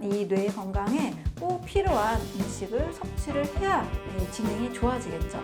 이 뇌 건강에 꼭 필요한 음식을 섭취를 해야 지능이 좋아지겠죠.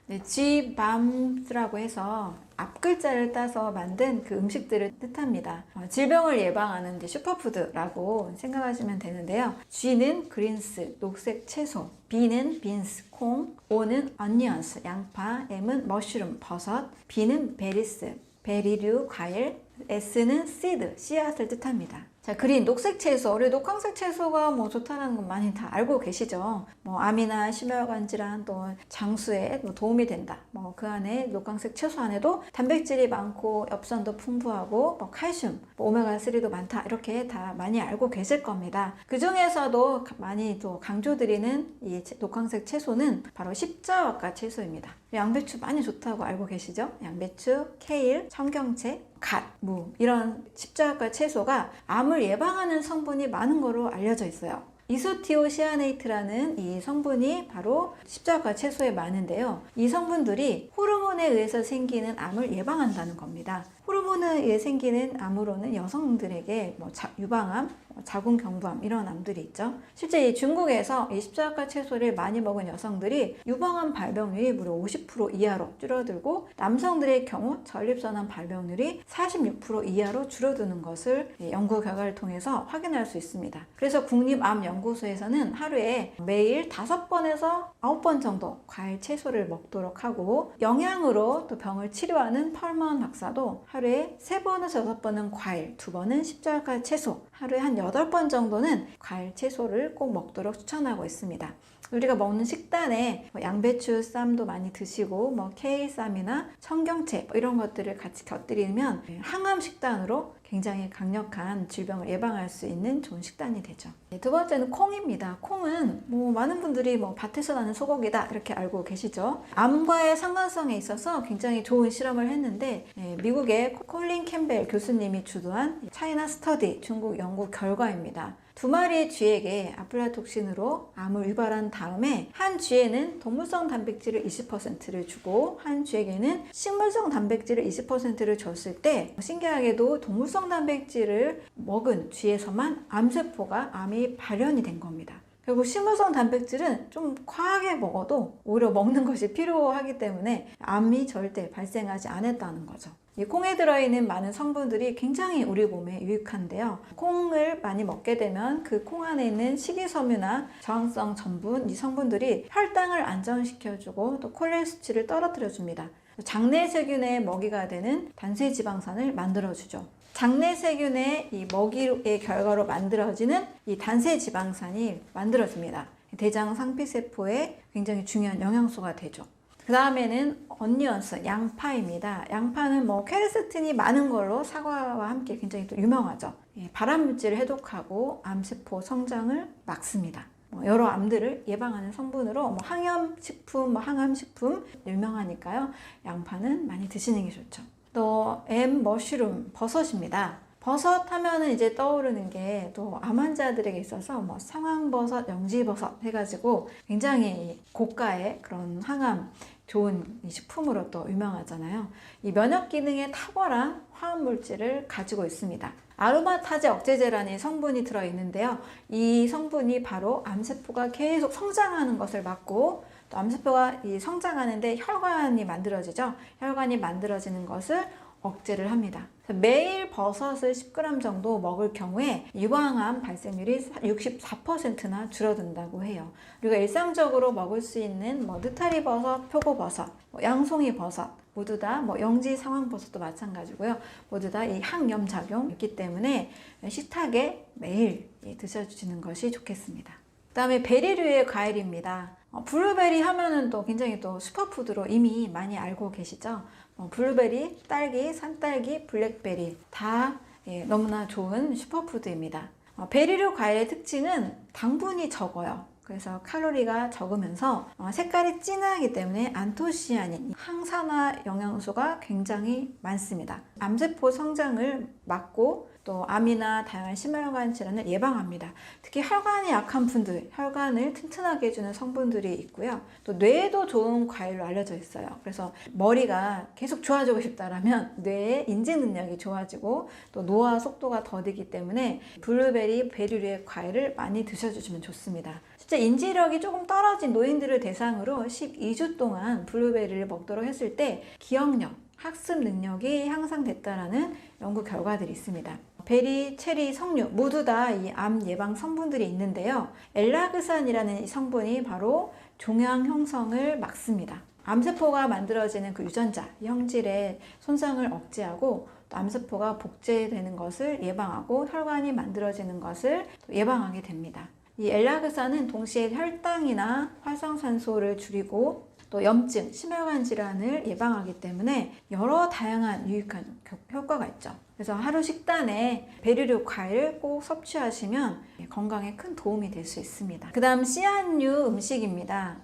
네, Gbams라고 해서 앞글자를 따서 만든 그 음식들을 뜻합니다. 질병을 예방하는 이제 슈퍼푸드라고 생각하시면 되는데요. G는 그린스, 녹색 채소, B는 빈스, 콩, O는 어니언스, 양파, M은 머쉬룸, 버섯, B는 베리스, 베리류, 과일, S는 씨드, 씨앗을 뜻합니다. 자, 그린, 녹색 채소. 우리 녹황색 채소가 뭐 좋다는 건 많이 다 알고 계시죠? 뭐 암이나 심혈관 질환 또 장수에 도움이 된다. 뭐 그 안에 녹황색 채소 안에도 단백질이 많고 엽산도 풍부하고 뭐 칼슘, 뭐 오메가3도 많다. 이렇게 다 많이 알고 계실 겁니다. 그 중에서도 많이 또 강조드리는 이 녹황색 채소는 바로 십자화과 채소입니다. 양배추 많이 좋다고 알고 계시죠? 양배추, 케일, 청경채, 갓, 무 이런 십자화과 채소가 암을 예방하는 성분이 많은 것으로 알려져 있어요. 이소티오시아네이트라는 이 성분이 바로 십자가 채소에 많은데요. 이 성분들이 호르몬에 의해서 생기는 암을 예방한다는 겁니다. 호르몬에 의해 생기는 암으로는 여성들에게 뭐 유방암, 자궁경부암 이런 암들이 있죠. 실제 이 중국에서 이 십자가 채소를 많이 먹은 여성들이 유방암 발병률이 무려 50% 이하로 줄어들고 남성들의 경우 전립선암 발병률이 46% 이하로 줄어드는 것을 연구 결과를 통해서 확인할 수 있습니다. 그래서 국립암연구소에서는 하루에 매일 5번에서 9번 정도 과일 채소를 먹도록 하고 영양으로 또 병을 치료하는 펄먼 박사도 하루에 3번에서 6번은 과일, 2번은 십자가 채소, 하루에 한 8번 정도는 과일 채소를 꼭 먹도록 추천하고 있습니다. 우리가 먹는 식단에 양배추 쌈도 많이 드시고 뭐 케일 쌈이나 청경채 뭐 이런 것들을 같이 곁들이면 항암 식단으로 굉장히 강력한 질병을 예방할 수 있는 좋은 식단이 되죠. 두 번째는 콩입니다. 콩은 뭐 많은 분들이 뭐 밭에서 나는 소고기다 이렇게 알고 계시죠. 암과의 상관성에 있어서 굉장히 좋은 실험을 했는데 미국의 콜린 캠벨 교수님이 주도한 차이나 스터디 중국 연구 결과입니다. 2마리의 쥐에게 아플라톡신으로 암을 유발한 다음에 한 쥐에는 동물성 단백질을 20%를 주고 한 쥐에게는 식물성 단백질을 20%를 줬을 때 신기하게도 동물성 단백질을 먹은 쥐에서만 암세포가 암이 발현이 된 겁니다. 그리고 식물성 단백질은 좀 과하게 먹어도 오히려 먹는 것이 필요하기 때문에 암이 절대 발생하지 않았다는 거죠. 이 콩에 들어있는 많은 성분들이 굉장히 우리 몸에 유익한데요. 콩을 많이 먹게 되면 그 콩 안에 있는 식이섬유나 저항성 전분, 이 성분들이 혈당을 안정시켜주고 또 콜레스테롤을 떨어뜨려줍니다. 장내 세균의 먹이가 되는 단세지방산을 만들어주죠. 장내 세균의 이 먹이의 결과로 만들어지는 이 단세지방산이 만들어집니다. 대장 상피세포에 굉장히 중요한 영양소가 되죠. 그 다음에는 어니언스, 양파입니다. 양파는 뭐 퀘르세틴이 많은 걸로 사과와 함께 굉장히 또 유명하죠. 발암물질을 해독하고 암세포 성장을 막습니다. 여러 암들을 예방하는 성분으로 항염식품, 항암식품 유명하니까요. 양파는 많이 드시는 게 좋죠. 또 머쉬룸, 버섯입니다. 버섯 하면은 이제 떠오르는 게 또 암 환자들에게 있어서 뭐 상황버섯, 영지버섯 해가지고 굉장히 고가의 그런 항암 좋은 식품으로 또 유명하잖아요. 이 면역 기능에 탁월한 화합물질을 가지고 있습니다. 아로마타제 억제제라는 성분이 들어있는데요. 이 성분이 바로 암세포가 계속 성장하는 것을 막고 또 암세포가 성장하는데 혈관이 만들어지죠. 혈관이 만들어지는 것을 억제를 합니다. 매일 버섯을 10g 정도 먹을 경우에 유방암 발생률이 64%나 줄어든다고 해요. 우리가 일상적으로 먹을 수 있는 느타리 버섯, 표고버섯, 양송이 버섯 모두 다 영지 상황버섯도 마찬가지고요. 모두 다 이 항염 작용이 있기 때문에 식탁에 매일 드셔주시는 것이 좋겠습니다. 그 다음에 베리류의 과일입니다. 블루베리 하면은 또 굉장히 또 슈퍼푸드로 이미 많이 알고 계시죠? 블루베리, 딸기, 산딸기, 블랙베리 다 너무나 좋은 슈퍼푸드입니다. 베리류 과일의 특징은 당분이 적어요. 그래서 칼로리가 적으면서 색깔이 진하기 때문에 안토시아닌, 항산화 영양소가 굉장히 많습니다. 암세포 성장을 막고 또 암이나 다양한 심혈관 질환을 예방합니다. 특히 혈관이 약한 분들, 혈관을 튼튼하게 해주는 성분들이 있고요. 또 뇌에도 좋은 과일로 알려져 있어요. 그래서 머리가 계속 좋아지고 싶다라면 뇌의 인지 능력이 좋아지고 또 노화 속도가 더디기 때문에 블루베리, 베리류의 과일을 많이 드셔주시면 좋습니다. 실제 인지력이 조금 떨어진 노인들을 대상으로 12주 동안 블루베리를 먹도록 했을 때 기억력, 학습 능력이 향상됐다라는 연구 결과들이 있습니다. 베리, 체리, 석류 모두 다 이 암 예방 성분들이 있는데요. 엘라그산이라는 이 성분이 바로 종양 형성을 막습니다. 암세포가 만들어지는 그 유전자, 형질의 손상을 억제하고 또 암세포가 복제되는 것을 예방하고 혈관이 만들어지는 것을 예방하게 됩니다. 이 엘라그산은 동시에 혈당이나 활성산소를 줄이고 또 염증, 심혈관 질환을 예방하기 때문에 여러 다양한 유익한 효과가 있죠. 그래서 하루 식단에 베리류 과일을 꼭 섭취하시면 건강에 큰 도움이 될 수 있습니다. 그 다음 씨앗류 음식입니다.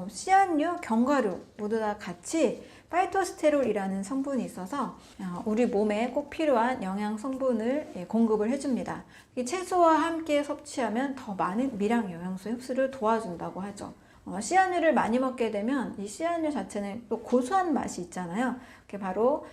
씨앗류, 견과류 모두 다 같이 파이토스테롤이라는 성분이 있어서 우리 몸에 꼭 필요한 영양 성분을 공급을 해줍니다. 채소와 함께 섭취하면 더 많은 미량 영양소 흡수를 도와준다고 하죠. 씨앗류를 많이 먹게 되면 이 씨앗류 자체는 또 고소한 맛이 있잖아요. 그게 바로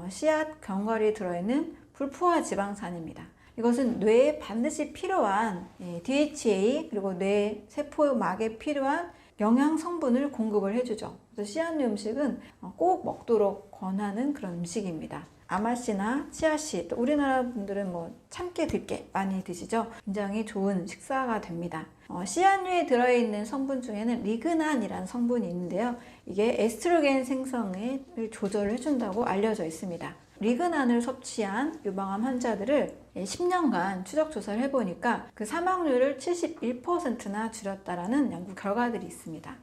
씨앗 견과류에 들어있는 불포화 지방산입니다. 이것은 뇌에 반드시 필요한 DHA 그리고 뇌 세포막에 필요한 영양 성분을 공급을 해주죠. 그래서 씨앗류 음식은 꼭 먹도록 권하는 그런 음식입니다. 아마씨나 치아씨, 또 우리나라 분들은 참깨, 들깨 많이 드시죠? 굉장히 좋은 식사가 됩니다. 씨앗류에 들어있는 성분 중에는 리그난이라는 성분이 있는데요. 이게 에스트로겐 생성을 조절을 해준다고 알려져 있습니다. 리그난을 섭취한 유방암 환자들을 10년간 추적 조사를 해보니까 그 사망률을 71%나 줄였다라는 연구 결과들이 있습니다.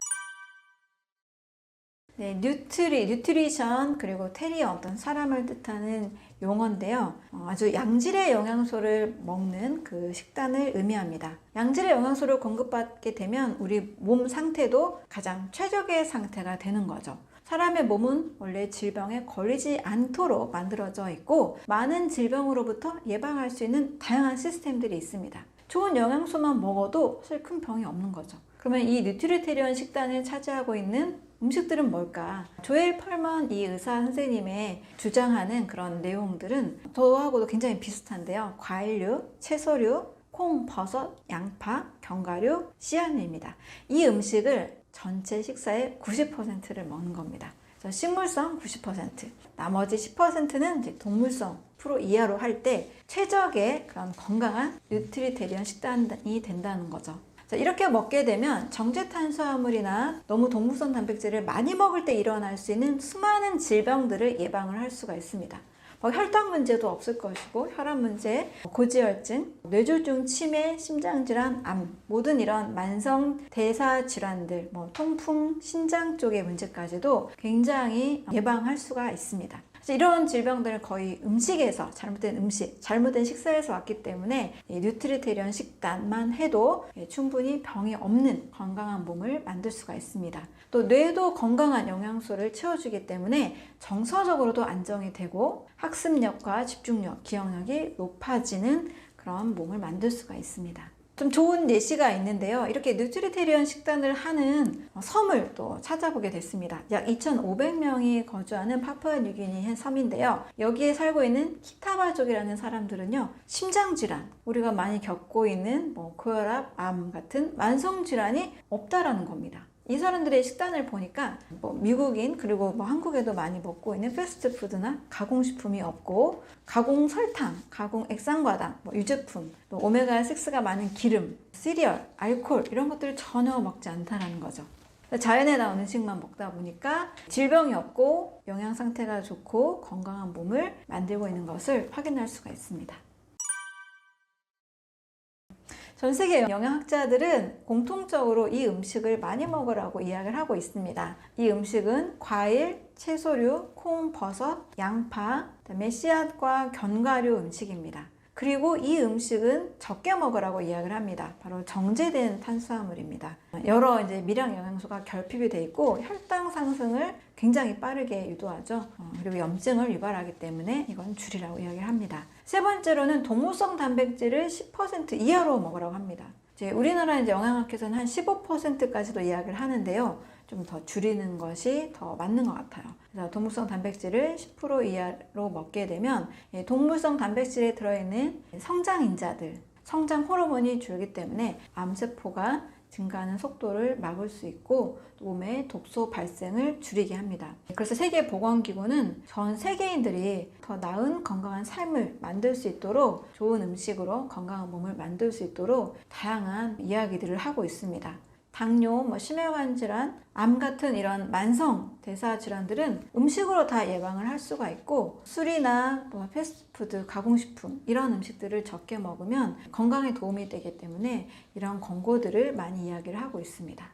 네, 뉴트리션 그리고 테리어 어떤 사람을 뜻하는 용어인데요. 아주 양질의 영양소를 먹는 그 식단을 의미합니다. 양질의 영양소를 공급받게 되면 우리 몸 상태도 가장 최적의 상태가 되는 거죠. 사람의 몸은 원래 질병에 걸리지 않도록 만들어져 있고 많은 질병으로부터 예방할 수 있는 다양한 시스템들이 있습니다. 좋은 영양소만 먹어도 사실 큰 병이 없는 거죠. 그러면 이 뉴트리테리언 식단을 차지하고 있는 음식들은 뭘까? 조엘 펄먼 이 의사 선생님의 주장하는 그런 내용들은 저하고도 굉장히 비슷한데요. 과일류, 채소류, 콩, 버섯, 양파, 견과류, 씨앗류입니다. 이 음식을 전체 식사의 90%를 먹는 겁니다. 그래서 식물성 90%, 나머지 10%는 이제 동물성 프로 이하로 할 때 최적의 그런 건강한 뉴트리테리언 식단이 된다는 거죠. 이렇게 먹게 되면 정제 탄수화물이나 너무 동물성 단백질을 많이 먹을 때 일어날 수 있는 수많은 질병들을 예방을 할 수가 있습니다. 혈당 문제도 없을 것이고 혈압 문제, 고지혈증, 뇌졸중, 치매, 심장질환, 암 모든 이런 만성 대사 질환들, 통풍, 신장 쪽의 문제까지도 굉장히 예방할 수가 있습니다. 이런 질병들은 거의 음식에서 잘못된 음식, 잘못된 식사에서 왔기 때문에 뉴트리테리언 식단만 해도 충분히 병이 없는 건강한 몸을 만들 수가 있습니다. 또 뇌도 건강한 영양소를 채워주기 때문에 정서적으로도 안정이 되고 학습력과 집중력, 기억력이 높아지는 그런 몸을 만들 수가 있습니다. 좀 좋은 예시가 있는데요. 이렇게 뉴트리테리언 식단을 하는 섬을 또 찾아보게 됐습니다. 약 2,500명이 거주하는 파푸아뉴기니 한 섬인데요. 여기에 살고 있는 키타바족이라는 사람들은요, 심장질환, 우리가 많이 겪고 있는 고혈압, 암 같은 만성질환이 없다라는 겁니다. 이 사람들의 식단을 보니까 미국인 그리고 한국에도 많이 먹고 있는 패스트푸드나 가공식품이 없고 가공 설탕, 가공 액상과당, 유제품, 또 오메가6가 많은 기름, 시리얼, 알코올 이런 것들을 전혀 먹지 않다라는 거죠. 자연에 나온 음식만 먹다 보니까 질병이 없고 영양 상태가 좋고 건강한 몸을 만들고 있는 것을 확인할 수가 있습니다. 전 세계 영양학자들은 공통적으로 이 음식을 많이 먹으라고 이야기를 하고 있습니다. 이 음식은 과일, 채소류, 콩, 버섯, 양파, 그다음에 씨앗과 견과류 음식입니다. 그리고 이 음식은 적게 먹으라고 이야기를 합니다. 바로 정제된 탄수화물입니다. 여러 이제 미량 영양소가 결핍이 돼 있고 혈당 상승을 굉장히 빠르게 유도하죠. 그리고 염증을 유발하기 때문에 이건 줄이라고 이야기를 합니다. 세 번째로는 동물성 단백질을 10% 이하로 먹으라고 합니다. 이제 우리나라 이제 영양학에서는 한 15%까지도 이야기를 하는데요. 좀 더 줄이는 것이 더 맞는 것 같아요. 그래서 동물성 단백질을 10% 이하로 먹게 되면 동물성 단백질에 들어있는 성장인자들, 성장 호르몬이 줄기 때문에 암세포가 증가하는 속도를 막을 수 있고 몸의 독소 발생을 줄이게 합니다. 그래서 세계보건기구는 전 세계인들이 더 나은 건강한 삶을 만들 수 있도록 좋은 음식으로 건강한 몸을 만들 수 있도록 다양한 이야기들을 하고 있습니다. 당뇨, 심혈관 질환, 암 같은 이런 만성 대사 질환들은 음식으로 다 예방을 할 수가 있고 술이나 패스트푸드, 가공식품 이런 음식들을 적게 먹으면 건강에 도움이 되기 때문에 이런 권고들을 많이 이야기를 하고 있습니다.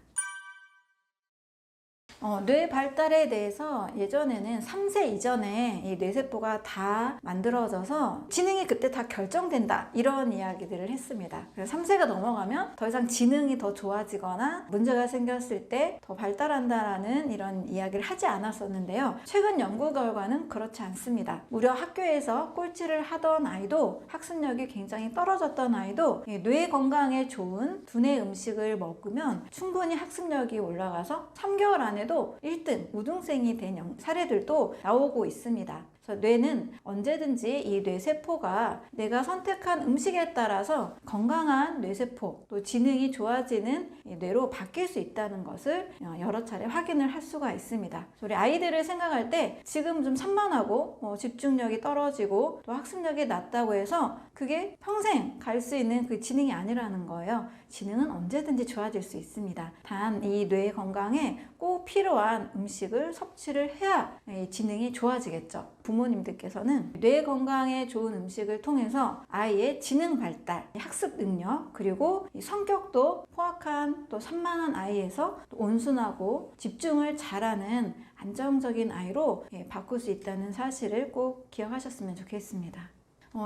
뇌 발달에 대해서 예전에는 3세 이전에 이 뇌세포가 다 만들어져서 지능이 그때 다 결정된다 이런 이야기들을 했습니다. 그래서 3세가 넘어가면 더 이상 지능이 더 좋아지거나 문제가 생겼을 때 더 발달한다라는 이런 이야기를 하지 않았었는데요. 최근 연구 결과는 그렇지 않습니다. 무려 학교에서 꼴찌를 하던 아이도 학습력이 굉장히 떨어졌던 아이도 뇌 건강에 좋은 두뇌 음식을 먹으면 충분히 학습력이 올라가서 3개월 안에 도 1등 우등생이 된 사례들도 나오고 있습니다. 그래서 뇌는 언제든지 이 뇌세포가 내가 선택한 음식에 따라서 건강한 뇌세포 또 지능이 좋아지는 뇌로 바뀔 수 있다는 것을 여러 차례 확인을 할 수가 있습니다. 우리 아이들을 생각할 때 지금 좀 산만하고 집중력이 떨어지고 또 학습력이 낮다고 해서 그게 평생 갈 수 있는 그 지능이 아니라는 거예요. 지능은 언제든지 좋아질 수 있습니다. 단 이 뇌 건강에 꼭 필요한 음식을 섭취를 해야 지능이 좋아지겠죠. 부모님들께서는 뇌 건강에 좋은 음식을 통해서 아이의 지능 발달, 학습 능력, 그리고 성격도 포악한 또 산만한 아이에서 또 온순하고 집중을 잘하는 안정적인 아이로 바꿀 수 있다는 사실을 꼭 기억하셨으면 좋겠습니다.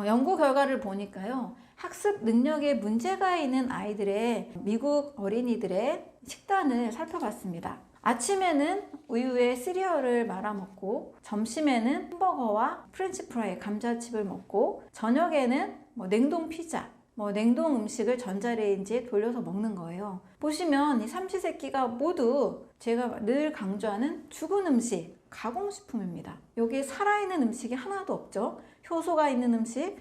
연구 결과를 보니까요. 학습 능력에 문제가 있는 아이들의 미국 어린이들의 식단을 살펴봤습니다. 아침에는 우유에 시리얼을 말아 먹고 점심에는 햄버거와 프렌치 프라이, 감자칩을 먹고 저녁에는 냉동 피자, 냉동 음식을 전자레인지에 돌려서 먹는 거예요. 보시면 이 삼시세끼가 모두 제가 늘 강조하는 죽은 음식, 가공식품입니다. 여기에 살아있는 음식이 하나도 없죠. 효소가 있는 음식,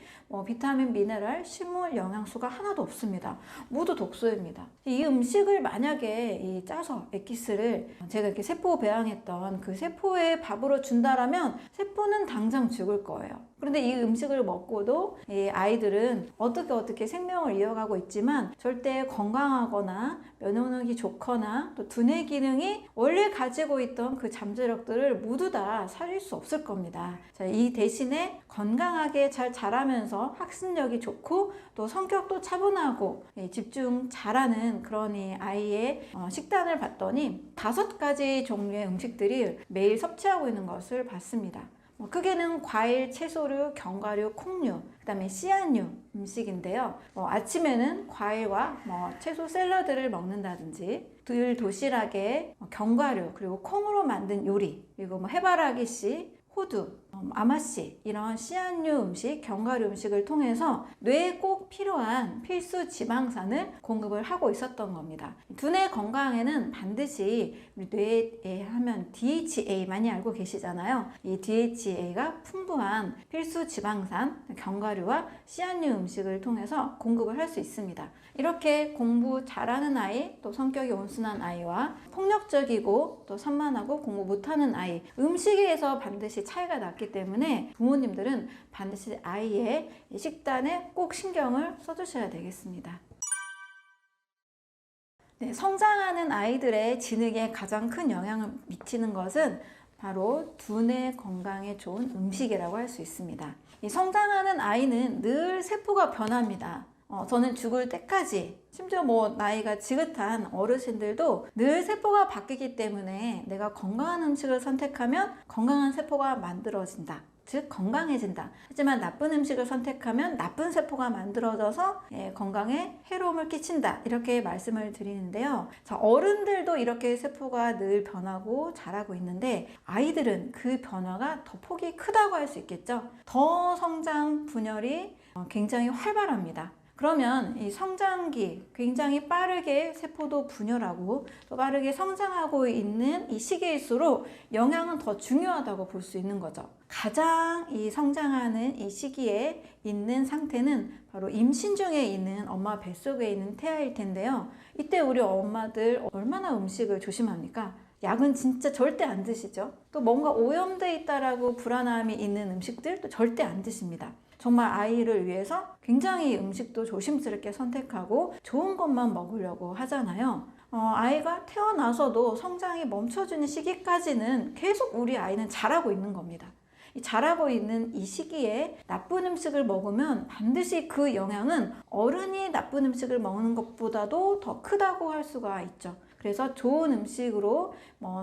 비타민, 미네랄, 식물 영양소가 하나도 없습니다. 모두 독소입니다. 이 음식을 만약에 짜서 엑기스를 제가 이렇게 세포 배양했던 그 세포에 밥으로 준다라면 세포는 당장 죽을 거예요. 그런데 이 음식을 먹고도 이 아이들은 어떻게 생명을 이어가고 있지만 절대 건강하거나 면역력이 좋거나 또 두뇌 기능이 원래 가지고 있던 그 잠재력들을 모두 다 살릴 수 없을 겁니다. 자, 이 대신에 건강하게 잘 자라면서 학습력이 좋고 또 성격도 차분하고 집중 잘하는 그런 이 아이의 식단을 봤더니 5가지 종류의 음식들이 매일 섭취하고 있는 것을 봤습니다. 크게는 과일, 채소류, 견과류, 콩류, 그 다음에 씨앗류 음식인데요. 아침에는 과일과 채소 샐러드를 먹는다든지 들 도시락에 견과류 그리고 콩으로 만든 요리 그리고 해바라기씨, 호두, 아마씨 이런 씨앗류 음식, 견과류 음식을 통해서 뇌에 꼭 필요한 필수 지방산을 공급을 하고 있었던 겁니다. 두뇌 건강에는 반드시 뇌에 하면 DHA 많이 알고 계시잖아요. 이 DHA가 풍부한 필수 지방산, 견과류와 씨앗류 음식을 통해서 공급을 할 수 있습니다. 이렇게 공부 잘하는 아이, 또 성격이 온순한 아이와 폭력적이고 또 산만하고 공부 못하는 아이, 음식에서 반드시 차이가 났기 때문에 부모님들은 반드시 아이의 식단에 꼭 신경을 써주셔야 되겠습니다. 네, 성장하는 아이들의 지능에 가장 큰 영향을 미치는 것은 바로 두뇌 건강에 좋은 음식이라고 할 수 있습니다. 이 성장하는 아이는 늘 세포가 변합니다. 저는 죽을 때까지 심지어 나이가 지긋한 어르신들도 늘 세포가 바뀌기 때문에 내가 건강한 음식을 선택하면 건강한 세포가 만들어진다. 즉 건강해진다. 하지만 나쁜 음식을 선택하면 나쁜 세포가 만들어져서 건강에 해로움을 끼친다. 이렇게 말씀을 드리는데요. 자, 어른들도 이렇게 세포가 늘 변하고 자라고 있는데 아이들은 그 변화가 더 폭이 크다고 할 수 있겠죠. 더 성장 분열이 굉장히 활발합니다. 그러면 이 성장기 굉장히 빠르게 세포도 분열하고 또 빠르게 성장하고 있는 이 시기일수록 영양은 더 중요하다고 볼 수 있는 거죠. 가장 이 성장하는 이 시기에 있는 상태는 바로 임신 중에 있는 엄마 뱃속에 있는 태아일 텐데요. 이때 우리 엄마들 얼마나 음식을 조심합니까? 약은 진짜 절대 안 드시죠. 또 뭔가 오염돼 있다라고 불안함이 있는 음식들 또 절대 안 드십니다. 정말 아이를 위해서 굉장히 음식도 조심스럽게 선택하고 좋은 것만 먹으려고 하잖아요. 아이가 태어나서도 성장이 멈춰지는 시기까지는 계속 우리 아이는 자라고 있는 겁니다. 이 자라고 있는 이 시기에 나쁜 음식을 먹으면 반드시 그 영향은 어른이 나쁜 음식을 먹는 것보다도 더 크다고 할 수가 있죠. 그래서 좋은 음식으로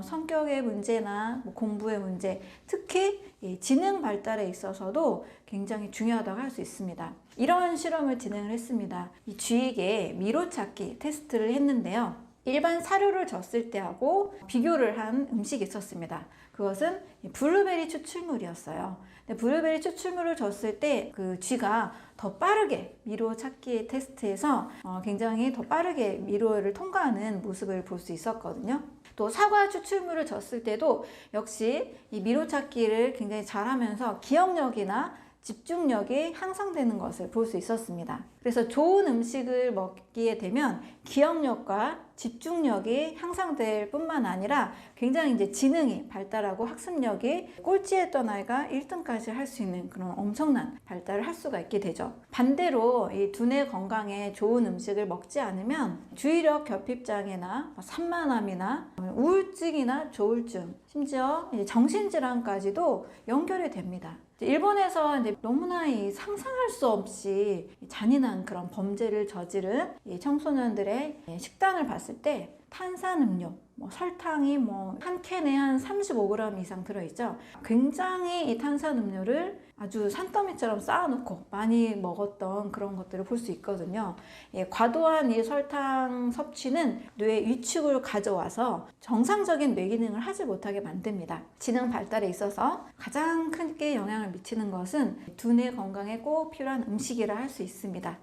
성격의 문제나 공부의 문제, 특히 지능 발달에 있어서도 굉장히 중요하다고 할 수 있습니다. 이런 실험을 진행을 했습니다. 이 쥐에게 미로찾기 테스트를 했는데요. 일반 사료를 줬을 때하고 비교를 한 음식이 있었습니다. 그것은 블루베리 추출물이었어요. 근데 블루베리 추출물을 줬을 때 그 쥐가 더 빠르게 미로 찾기 테스트에서 굉장히 더 빠르게 미로를 통과하는 모습을 볼 수 있었거든요. 또 사과 추출물을 줬을 때도 역시 이 미로 찾기를 굉장히 잘하면서 기억력이나 집중력이 향상되는 것을 볼 수 있었습니다. 그래서 좋은 음식을 먹기에 되면 기억력과 집중력이 향상될 뿐만 아니라 굉장히 이제 지능이 발달하고 학습력이 꼴찌했던 아이가 1등까지 할 수 있는 그런 엄청난 발달을 할 수가 있게 되죠. 반대로 이 두뇌 건강에 좋은 음식을 먹지 않으면 주의력 결핍장애나 산만함이나 우울증이나 조울증, 심지어 정신질환까지도 연결이 됩니다. 일본에서 이제 너무나 상상할 수 없이 잔인한 그런 범죄를 저지른 청소년들의 식단을 봤을 때 탄산음료, 설탕이 한 캔에 한 35g 이상 들어있죠. 굉장히 이 탄산음료를 아주 산더미처럼 쌓아놓고 많이 먹었던 그런 것들을 볼 수 있거든요. 과도한 이 설탕 섭취는 뇌 위축을 가져와서 정상적인 뇌 기능을 하지 못하게 만듭니다. 지능 발달에 있어서 가장 크게 영향을 미치는 것은 두뇌 건강에 꼭 필요한 음식이라 할 수 있습니다.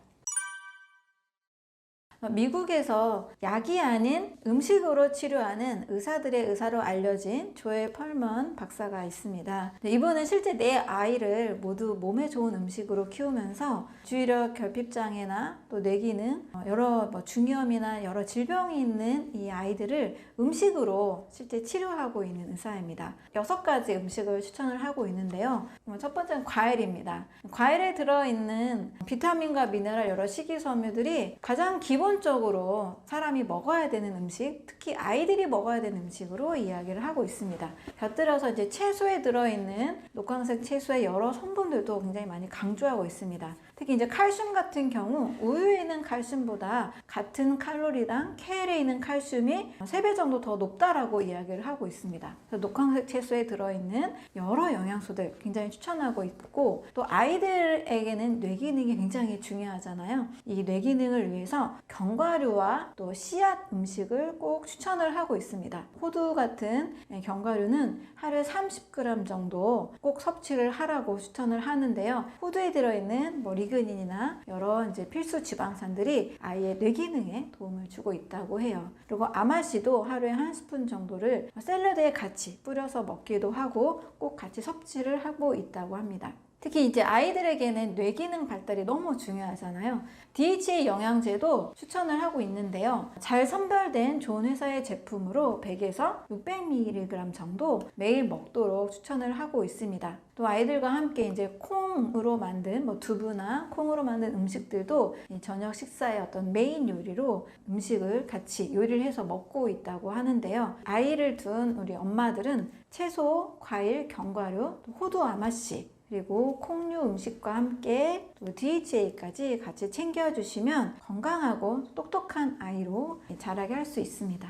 미국에서 약이 아닌 음식으로 치료하는 의사들의 의사로 알려진 조엘 펄먼 박사가 있습니다. 이분은 실제 내 아이를 모두 몸에 좋은 음식으로 키우면서 주의력 결핍장애나 또 뇌기능, 여러 중이염이나 여러 질병이 있는 이 아이들을 음식으로 실제 치료하고 있는 의사입니다. 6가지 음식을 추천을 하고 있는데요. 첫 번째는 과일입니다. 과일에 들어있는 비타민과 미네랄 여러 식이섬유들이 가장 기본적으로 사람이 먹어야 되는 음식, 특히 아이들이 먹어야 되는 음식으로 이야기를 하고 있습니다. 곁들여서 이제 채소에 들어있는 녹황색 채소의 여러 성분들도 굉장히 많이 강조하고 있습니다. 특히 이제 칼슘 같은 경우 우유에 있는 칼슘보다 같은 칼로리당 케일에 있는 칼슘이 3배 정도 더 높다라고 이야기를 하고 있습니다. 그래서 녹황색 채소에 들어있는 여러 영양소들 굉장히 추천하고 있고, 또 아이들에게는 뇌기능이 굉장히 중요하잖아요. 이 뇌기능을 위해서 견과류와 또 씨앗 음식을 꼭 추천을 하고 있습니다. 호두 같은 견과류는 하루에 30g 정도 꼭 섭취를 하라고 추천을 하는데요. 호두에 들어있는 리그닌이나 여러 이제 필수 지방산들이 아이의 뇌기능에 도움을 주고 있다고 해요. 그리고 아마씨도 하루에 1스푼 정도를 샐러드에 같이 뿌려서 먹기도 하고 꼭 같이 섭취를 하고 있다고 합니다. 특히 이제 아이들에게는 뇌기능 발달이 너무 중요하잖아요. DHA 영양제도 추천을 하고 있는데요. 잘 선별된 좋은 회사의 제품으로 100에서 600mg 정도 매일 먹도록 추천을 하고 있습니다. 또 아이들과 함께 이제 콩으로 만든 두부나 콩으로 만든 음식들도 저녁 식사의 어떤 메인 요리로 음식을 같이 요리를 해서 먹고 있다고 하는데요. 아이를 둔 우리 엄마들은 채소, 과일, 견과류, 호두 아마씨, 그리고 콩류 음식과 함께 또 DHA까지 같이 챙겨주시면 건강하고 똑똑한 아이로 자라게 할 수 있습니다.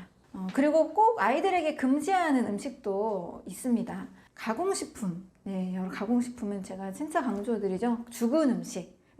그리고 꼭 아이들에게 금지하는 음식도 있습니다. 가공식품, 네, 여러 가공식품은 제가 진짜 강조드리죠. 죽은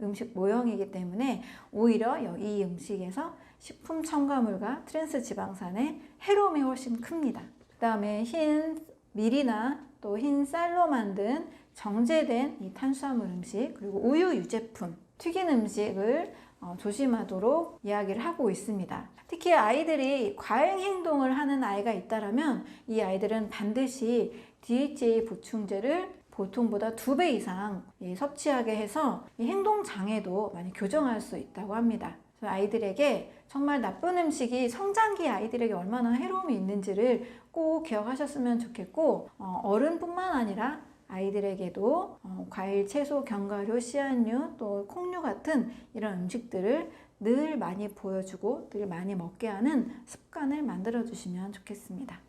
음식 모형이기 때문에 오히려 이 음식에서 식품 첨가물과 트랜스 지방산의 해로움이 훨씬 큽니다. 그 다음에 흰 밀이나 또 흰 쌀로 만든 정제된 이 탄수화물 음식, 그리고 우유 유제품, 튀긴 음식을 조심하도록 이야기를 하고 있습니다. 특히 아이들이 과잉 행동을 하는 아이가 있다면 이 아이들은 반드시 DHA 보충제를 보통보다 2배 이상 섭취하게 해서 이 행동 장애도 많이 교정할 수 있다고 합니다. 아이들에게 정말 나쁜 음식이 성장기 아이들에게 얼마나 해로움이 있는지를 꼭 기억하셨으면 좋겠고, 어른뿐만 아니라 아이들에게도 과일, 채소, 견과류, 씨앗류, 또 콩류 같은 이런 음식들을 늘 많이 보여주고 늘 많이 먹게 하는 습관을 만들어 주시면 좋겠습니다.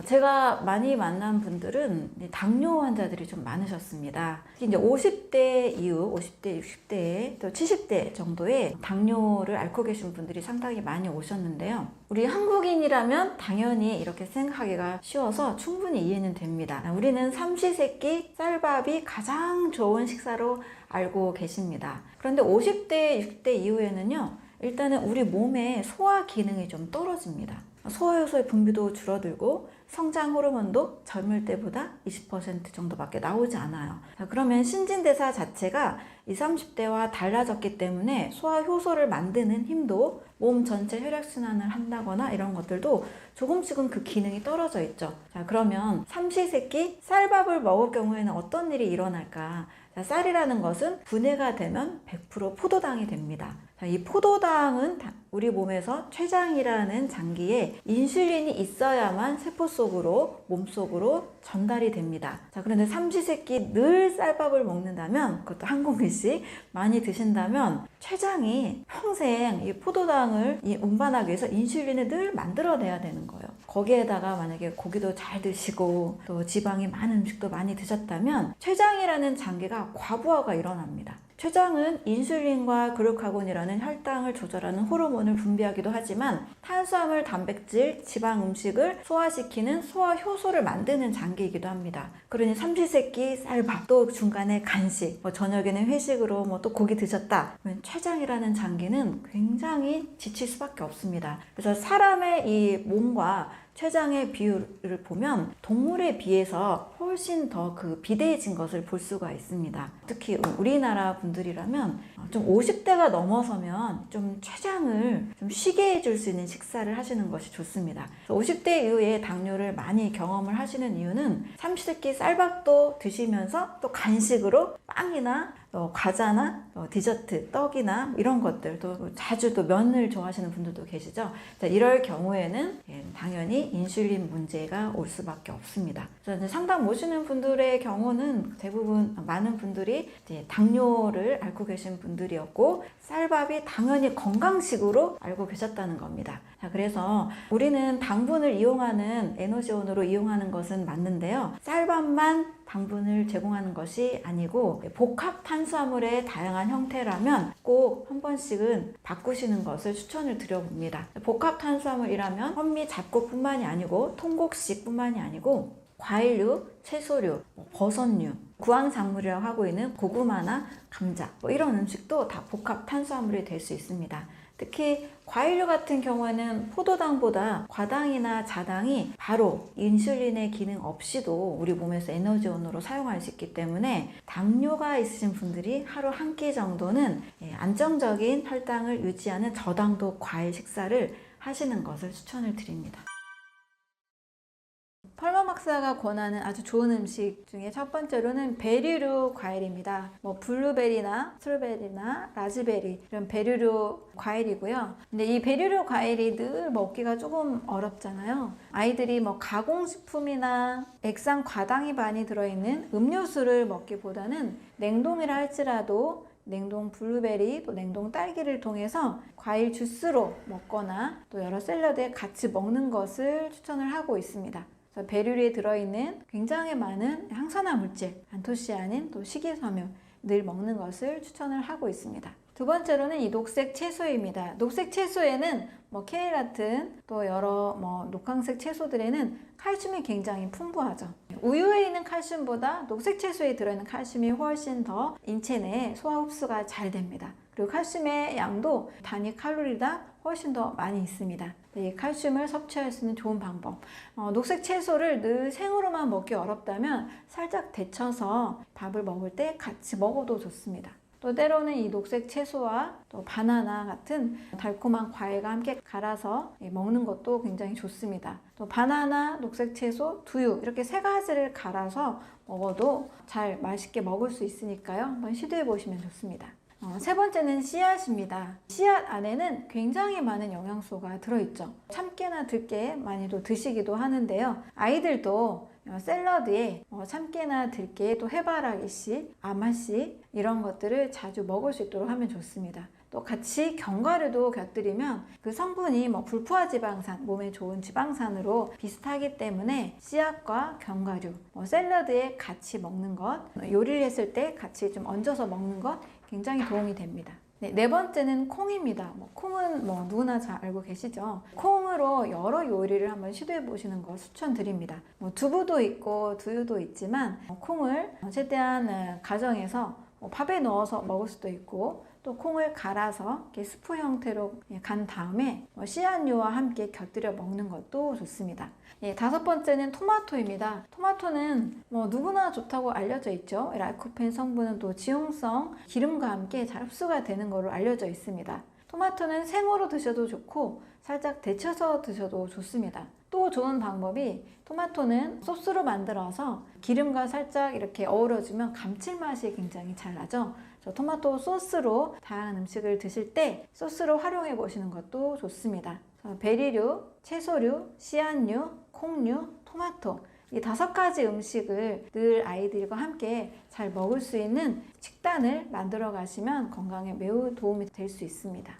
제가 많이 만난 분들은 당뇨 환자들이 좀 많으셨습니다. 특히 이제 50대 이후, 50대, 60대, 또 70대 정도의 당뇨를 앓고 계신 분들이 상당히 많이 오셨는데요. 우리 한국인이라면 당연히 이렇게 생각하기가 쉬워서 충분히 이해는 됩니다. 우리는 삼시세끼 쌀밥이 가장 좋은 식사로 알고 계십니다. 그런데 50대, 60대 이후에는요, 일단은 우리 몸의 소화 기능이 좀 떨어집니다. 소화효소의 분비도 줄어들고 성장 호르몬도 젊을 때보다 20% 정도밖에 나오지 않아요. 그러면 신진대사 자체가 20, 30대와 달라졌기 때문에 소화효소를 만드는 힘도 몸 전체 혈액순환을 한다거나 이런 것들도 조금씩은 그 기능이 떨어져 있죠. 자, 그러면 삼시세끼 쌀밥을 먹을 경우에는 어떤 일이 일어날까? 자, 쌀이라는 것은 분해가 되면 100% 포도당이 됩니다. 자, 이 포도당은 우리 몸에서 췌장이라는 장기에 인슐린이 있어야만 세포 속으로, 몸속으로 전달이 됩니다. 자, 그런데 삼시세끼 늘 쌀밥을 먹는다면, 그것도 한 공기씩 많이 드신다면 췌장이 평생 이 포도당을 운반하기 위해서 인슐린을 늘 만들어내야 되는 거예요. 거기에다가 만약에 고기도 잘 드시고 또 지방이 많은 음식도 많이 드셨다면 췌장이라는 장기가 과부하가 일어납니다. 췌장은 인슐린과 글루카곤이라는 혈당을 조절하는 호르몬을 분비하기도 하지만 탄수화물, 단백질, 지방 음식을 소화시키는 소화효소를 만드는 장기이기도 합니다. 그러니 삼시세끼 쌀밥, 또 중간에 간식, 저녁에는 회식으로 또 고기 드셨다. 췌장이라는 장기는 굉장히 지칠 수밖에 없습니다. 그래서 사람의 이 몸과 췌장의 비율을 보면 동물에 비해서 훨씬 더 비대해진 것을 볼 수가 있습니다. 특히 우리나라 분들이라면 좀 50대가 넘어서면 좀 췌장을 좀 쉬게 해줄 수 있는 식사를 하시는 것이 좋습니다. 50대 이후에 당뇨를 많이 경험을 하시는 이유는 삼시세끼 쌀밥도 드시면서 또 간식으로 빵이나 과자나 디저트, 떡이나 이런 것들, 또 자주 또 면을 좋아하시는 분들도 계시죠. 자, 이럴 경우에는 당연히 인슐린 문제가 올 수밖에 없습니다. 그래서 상담 오시는 분들의 경우는 대부분 많은 분들이 이제 당뇨를 앓고 계신 분들이었고 쌀밥이 당연히 건강식으로 알고 계셨다는 겁니다. 자, 그래서 우리는 당분을 이용하는 에너지원으로 이용하는 것은 맞는데요. 쌀밥만 당분을 제공하는 것이 아니고 복합 탄수화물의 다양한 형태라면 꼭 한 번씩은 바꾸시는 것을 추천을 드려봅니다. 복합 탄수화물이라면 현미, 잡곡뿐만이 아니고 통곡식뿐만이 아니고 과일류, 채소류, 버섯류, 구황작물이라고 하고 있는 고구마나 감자 이런 음식도 다 복합 탄수화물이 될 수 있습니다. 특히 과일류 같은 경우에는 포도당보다 과당이나 자당이 바로 인슐린의 기능 없이도 우리 몸에서 에너지원으로 사용할 수 있기 때문에 당뇨가 있으신 분들이 하루 한 끼 정도는 안정적인 혈당을 유지하는 저당도 과일 식사를 하시는 것을 추천을 드립니다. 펄머 박사가 권하는 아주 좋은 음식 중에 첫 번째로는 베리류 과일입니다. 블루베리나 스트로베리나 라즈베리 이런 베리류 과일이고요. 근데 이 베리류 과일이 늘 먹기가 조금 어렵잖아요. 아이들이 가공식품이나 액상 과당이 많이 들어있는 음료수를 먹기보다는 냉동이라 할지라도 냉동 블루베리 또 냉동 딸기를 통해서 과일 주스로 먹거나 또 여러 샐러드에 같이 먹는 것을 추천을 하고 있습니다. 베리류에 들어있는 굉장히 많은 항산화 물질, 안토시아닌, 또 식이섬유 늘 먹는 것을 추천을 하고 있습니다. 두 번째로는 이 녹색 채소입니다. 녹색 채소에는 케일 같은 또 여러 녹황색 채소들에는 칼슘이 굉장히 풍부하죠. 우유에 있는 칼슘보다 녹색 채소에 들어있는 칼슘이 훨씬 더 인체 내에 소화 흡수가 잘 됩니다. 그리고 칼슘의 양도 단위 칼로리보다 훨씬 더 많이 있습니다. 이 칼슘을 섭취할 수 있는 좋은 방법. 녹색 채소를 늘 생으로만 먹기 어렵다면 살짝 데쳐서 밥을 먹을 때 같이 먹어도 좋습니다. 또 때로는 이 녹색 채소와 또 바나나 같은 달콤한 과일과 함께 갈아서 먹는 것도 굉장히 좋습니다. 또 바나나, 녹색 채소, 두유 이렇게 세 가지를 갈아서 먹어도 잘 맛있게 먹을 수 있으니까요. 한번 시도해 보시면 좋습니다. 세 번째는 씨앗입니다. 씨앗 안에는 굉장히 많은 영양소가 들어있죠. 참깨나 들깨 많이도 드시기도 하는데요. 아이들도 샐러드에 참깨나 들깨, 또 해바라기 씨, 아마 씨 이런 것들을 자주 먹을 수 있도록 하면 좋습니다. 또 같이 견과류도 곁들이면 그 성분이 불포화 지방산, 몸에 좋은 지방산으로 비슷하기 때문에 씨앗과 견과류, 샐러드에 같이 먹는 것, 요리를 했을 때 같이 좀 얹어서 먹는 것 굉장히 도움이 됩니다. 네 번째는 콩입니다. 콩은 누구나 잘 알고 계시죠? 콩으로 여러 요리를 한번 시도해 보시는 거 추천드립니다. 두부도 있고 두유도 있지만 콩을 최대한 가정에서 밥에 넣어서 먹을 수도 있고 또 콩을 갈아서 이렇게 스프 형태로 간 다음에 씨앗류와 함께 곁들여 먹는 것도 좋습니다. 다섯 번째는 토마토입니다. 토마토는 누구나 좋다고 알려져 있죠. 라이코펜 성분은 또 지용성 기름과 함께 잘 흡수가 되는 것으로 알려져 있습니다. 토마토는 생으로 드셔도 좋고 살짝 데쳐서 드셔도 좋습니다. 또 좋은 방법이 토마토는 소스로 만들어서 기름과 살짝 이렇게 어우러지면 감칠맛이 굉장히 잘 나죠. 토마토 소스로 다양한 음식을 드실 때 소스로 활용해 보시는 것도 좋습니다. 베리류, 채소류, 씨앗류, 콩류, 토마토 이 5가지 음식을 늘 아이들과 함께 잘 먹을 수 있는 식단을 만들어 가시면 건강에 매우 도움이 될 수 있습니다.